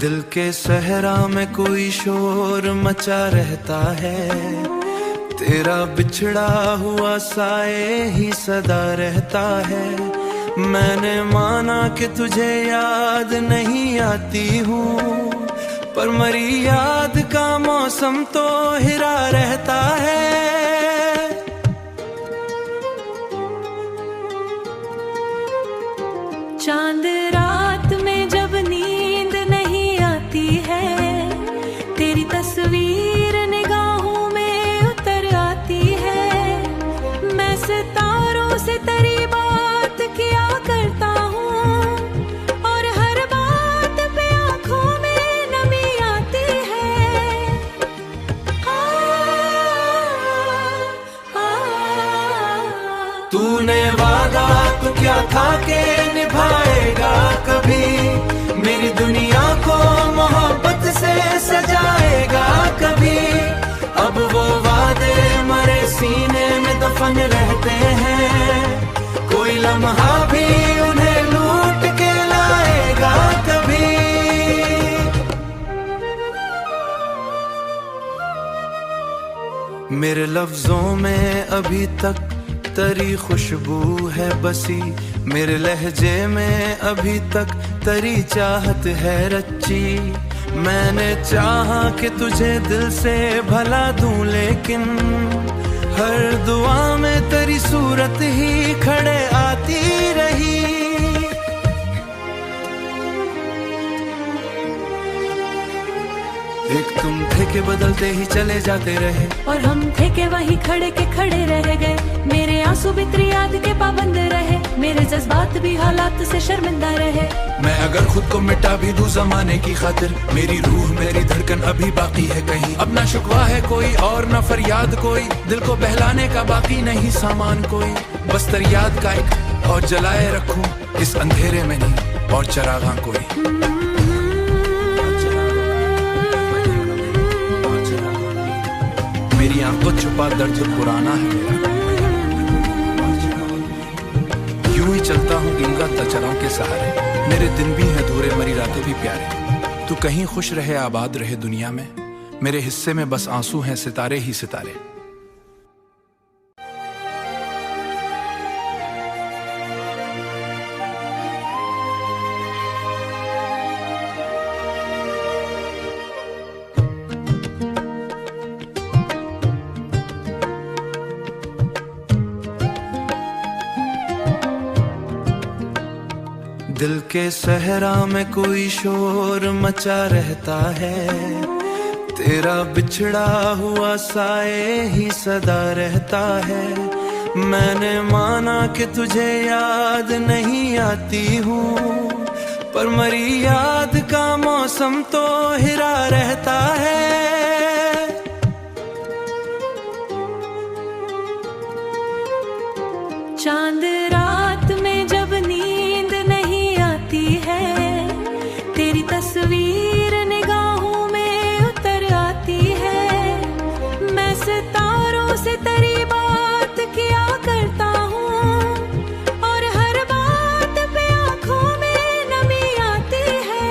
दिल के सहरा में कोई शोर मचा रहता है, तेरा बिछड़ा हुआ साए ही सदा रहता है। मैंने माना कि तुझे याद नहीं आती हूँ, पर मरी याद का मौसम तो हिरा रहता है। चांद रात में जब नींद नहीं आती है, तेरी तस्वीर निगाहों में उतर आती है। मैं सितारों से तेरी बात किया करता हूँ, और हर बात पे आँखों में नमी आती है। तूने वादा तो क्या था के निभाएगा कभी, मेरी दुनिया को मोहब्बत से सजाएगा कभी। अब वो वादे मरे सीने में दफन रहते हैं, कोई लम्हा भी उन्हें लूट के लाएगा कभी। मेरे लफ्जों में अभी तक तेरी खुशबू है बसी, मेरे लहजे में अभी तक तेरी चाहत है रची। मैंने चाहा कि तुझे दिल से भला दूं, लेकिन हर दुआ में तेरी सूरत ही खड़े आती रही। एक तुम थे कि बदलते ही चले जाते रहे, और हम थे कि वही खड़े के खड़े रह गए। मेरे आंसू भी तेरी याद के पाबंद रहे, मेरे जज्बात भी हालात से शर्मिंदा रहे। मैं अगर खुद को मिटा भी दूं जमाने की खातिर, मेरी रूह मेरी धड़कन अभी बाकी है कहीं। अब ना शुक्वा है कोई और ना फरियाद कोई, दिल को बहलाने का बाकी नहीं सामान कोई। बस तेरी याद का एक और जलाए रखूं इस अंधेरे में नहीं और चरागां कोई। मेरी आंखों छुपा दर्द पुराना है मेरा, यूं ही चलता हूँ गंगा तचरों के सहारे। मेरे दिन भी हैं अधूरे, मरी रातें भी प्यारे। तू कहीं खुश रहे आबाद रहे दुनिया में, मेरे हिस्से में बस आंसू हैं सितारे ही सितारे। दिल के सहरा में कोई शोर मचा रहता है, तेरा बिछड़ा हुआ साए ही सदा रहता है। मैंने माना कि तुझे याद नहीं आती हूँ, पर मरी याद का मौसम तो हिरा रहता है। चांद रात में जब नींद नहीं आती है, तेरी तस्वीर निगाहों में उतर आती है। मैं सितारों से तेरी बात किया करता हूँ, और हर बात पे आँखों में नमी आती है।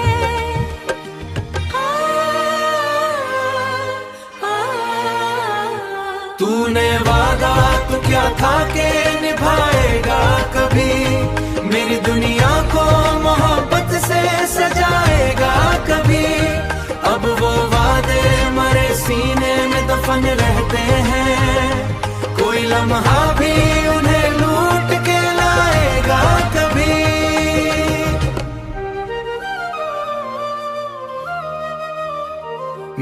तूने वादा तो क्या था के निभाएगा कभी, मेरी दुनिया को मोहब्बत से सजाएगा कभी। अब वो वादे मरे सीने में दफन रहते हैं, कोई लम्हा भी उन्हें लूट के लाएगा कभी।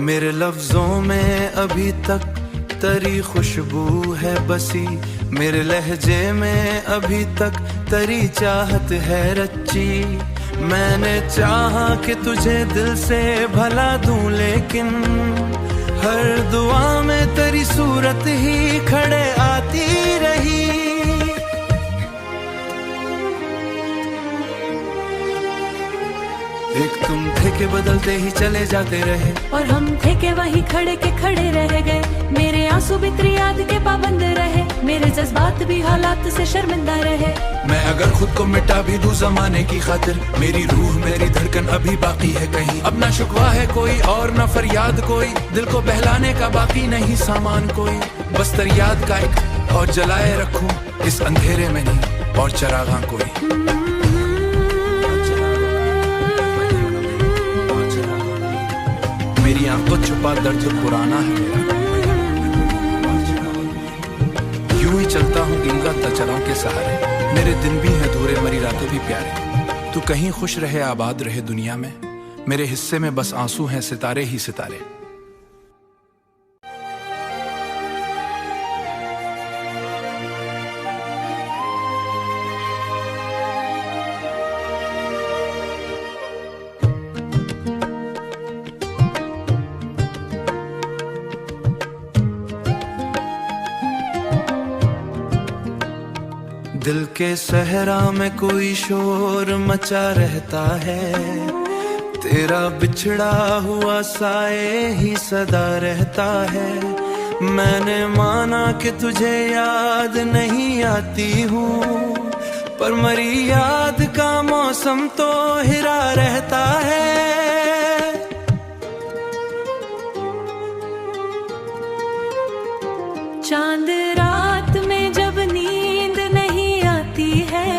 मेरे लफ्जों में अभी तक तेरी खुशबू है बसी, मेरे लहजे में अभी तक तेरी चाहत है रची। मैंने चाहा कि तुझे दिल से भला दूं, लेकिन हर दुआ में तेरी सूरत ही खड़े आती रही। एक तुम थे के बदलते ही चले जाते रहे, और हम थे के वही खड़े के खड़े रह गए। मेरे आंसू भी तेरी याद के पाबंद रहे, मेरे जज्बात भी हालात से शर्मिंदा रहे। मैं अगर खुद को मिटा भी दूं जमाने की खातिर, मेरी रूह मेरी धड़कन अभी बाकी है कहीं। अब ना शुकवा है कोई और न फरियाद कोई, दिल को बहलाने का बाकी नहीं सामान कोई। बस तेरी याद का एक और जलाए रखूं इस अंधेरे में नहीं और चरागां कोई। मेरी आंखों छुपा दर्द पुराना है मेरा, यूं ही चलता हूँ गंगा तचरों के सहारे। मेरे दिन भी हैं अधूरे, मरी रातें भी प्यारे। तू कहीं खुश रहे आबाद रहे दुनिया में, मेरे हिस्से में बस आंसू हैं सितारे ही सितारे। दिल के सहरा में कोई शोर मचा रहता है, तेरा बिछड़ा हुआ साए ही सदा रहता है। मैंने माना कि तुझे याद नहीं आती हूँ, पर मरी याद का मौसम तो हिरा रहता है। चांद रात में जब नींद नहीं आती है,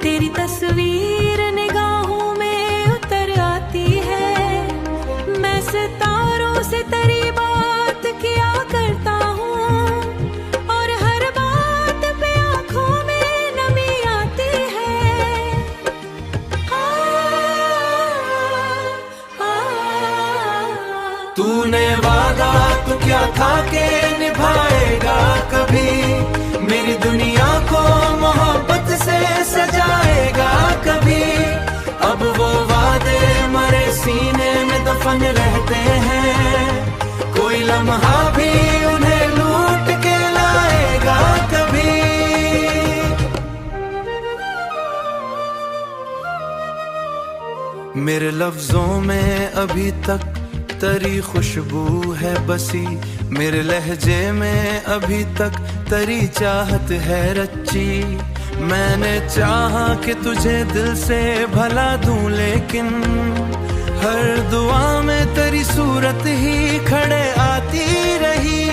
तेरी तस्वीर निगाहों में उतर आती है। मैं सितारों से तेरी बात किया करता हूँ, और हर बात पे आँखों में नमी आती है। तूने वादा तो क्या था के निभाएगा कभी, मेरी दुनिया को मोहब्बत से सजाएगा कभी। अब वो वादे मरे सीने में दफन रहते हैं, कोई लम्हा भी उन्हें लूट के लाएगा कभी। मेरे लफ्जों में अभी तक तेरी खुशबू है बसी, मेरे लहजे में अभी तक तेरी चाहत है रच्ची। मैंने चाहा कि तुझे दिल से भला दूं, लेकिन हर दुआ में तेरी सूरत ही खड़े आती रही।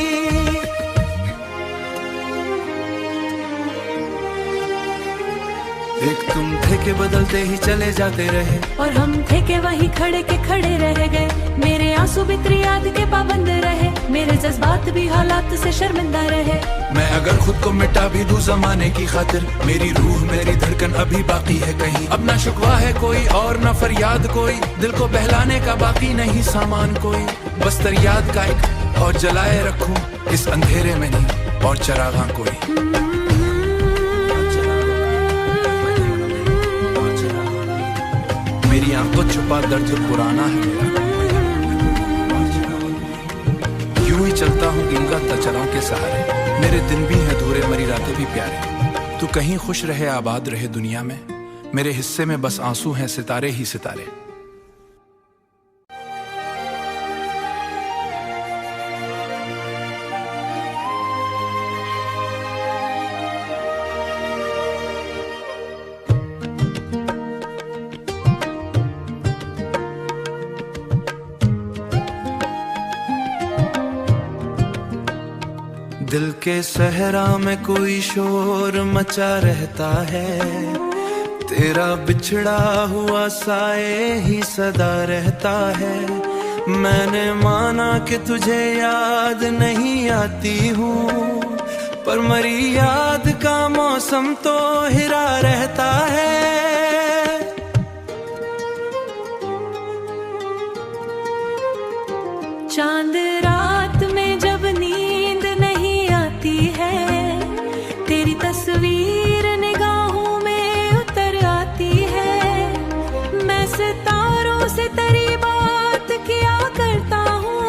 एक तुम थे के बदलते ही चले जाते रहे, और हम थे के वही खड़े के खड़े रह गए। मेरे आंसू भी तेरी याद के पाबंद रहे, मेरे जज्बात भी हालात से शर्मिंदा रहे। मैं अगर खुद को मिटा भी दूं जमाने की खातिर, मेरी रूह मेरी धड़कन अभी बाकी है कहीं। अब ना शुकवा है कोई और न फरियाद कोई, दिल को बहलाने का बाकी नहीं सामान कोई। बस तेरी याद का एक और जलाए रखूं इस अंधेरे में नहीं और चरागां कोई। मेरी आंखों छुपा दर्द पुराना है मेरा, यूं ही चलता हूँ गंगा तचरों के सहारे। मेरे दिन भी हैं अधूरे, मरी रातें भी प्यारे। तू कहीं खुश रहे आबाद रहे दुनिया में, मेरे हिस्से में बस आंसू हैं सितारे ही सितारे। दिल के सहरा में कोई शोर मचा रहता है, तेरा बिछड़ा हुआ साए ही सदा रहता है। मैंने माना कि तुझे याद नहीं आती हूँ, पर मरी याद का मौसम तो हिरा रहता है। चांद रात में जब नींद नहीं आती है, तेरी तस्वीर निगाहों में उतर आती है। मैं सितारों से तेरी बात किया करता हूँ,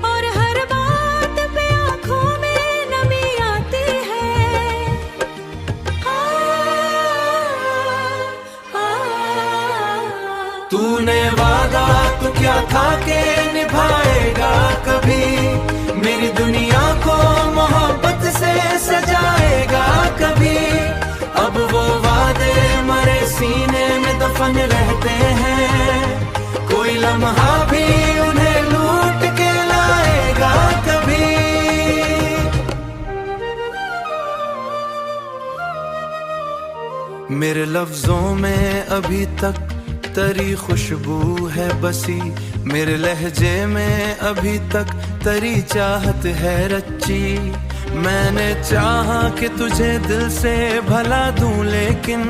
और हर बात पे आँखों में नमी आती है। तूने वादा तो क्या था के निभाएगा कभी, मेरी दुनिया को मोहब्बत से सजाएगा कभी। अब वो वादे मरे सीने में दफन रहते हैं, कोई लम्हा भी उन्हें लूट के लाएगा कभी। मेरे लफ्जों में अभी तक तेरी खुशबू है बसी, मेरे लहजे में अभी तक तेरी चाहत है रच्ची। मैंने चाहा कि तुझे दिल से भला दूं, लेकिन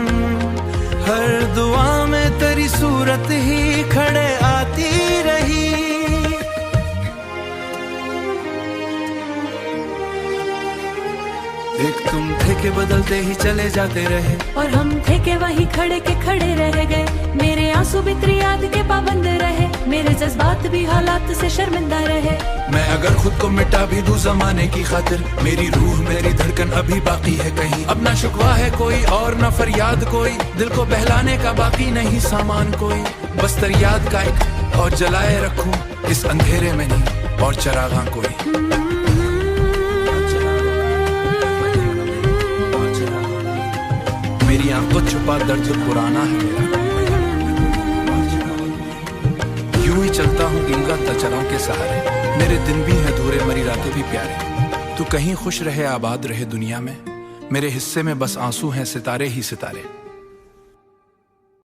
हर दुआ में तेरी सूरत ही खड़े आती रही। एक तुम थे के बदलते ही चले जाते रहे, और हम थे के वही खड़े के खड़े रह गए। मेरे आंसू भी तेरी याद के पाबंद रहे, मेरे जज्बात भी हालात से शर्मिंदा रहे। मैं अगर खुद को मिटा भी दूं जमाने की खातिर, मेरी रूह मेरी धड़कन अभी बाकी है कहीं। अब ना शुक्वा है कोई और ना फरियाद कोई, दिल को बहलाने का बाकी नहीं सामान कोई। बस तेरी याद का एक और जलाए रखूं इस अंधेरे में नहीं और चरागां कोई। मेरी आंखों छुपा दर्द पुराना है मेरा, यूं ही चलता हूँ गिंगा चराओं के सहारे। मेरे दिन भी हैं अधूरे, मरी रातें भी प्यारे। तू कहीं खुश रहे आबाद रहे दुनिया में, मेरे हिस्से में बस आंसू हैं सितारे ही सितारे।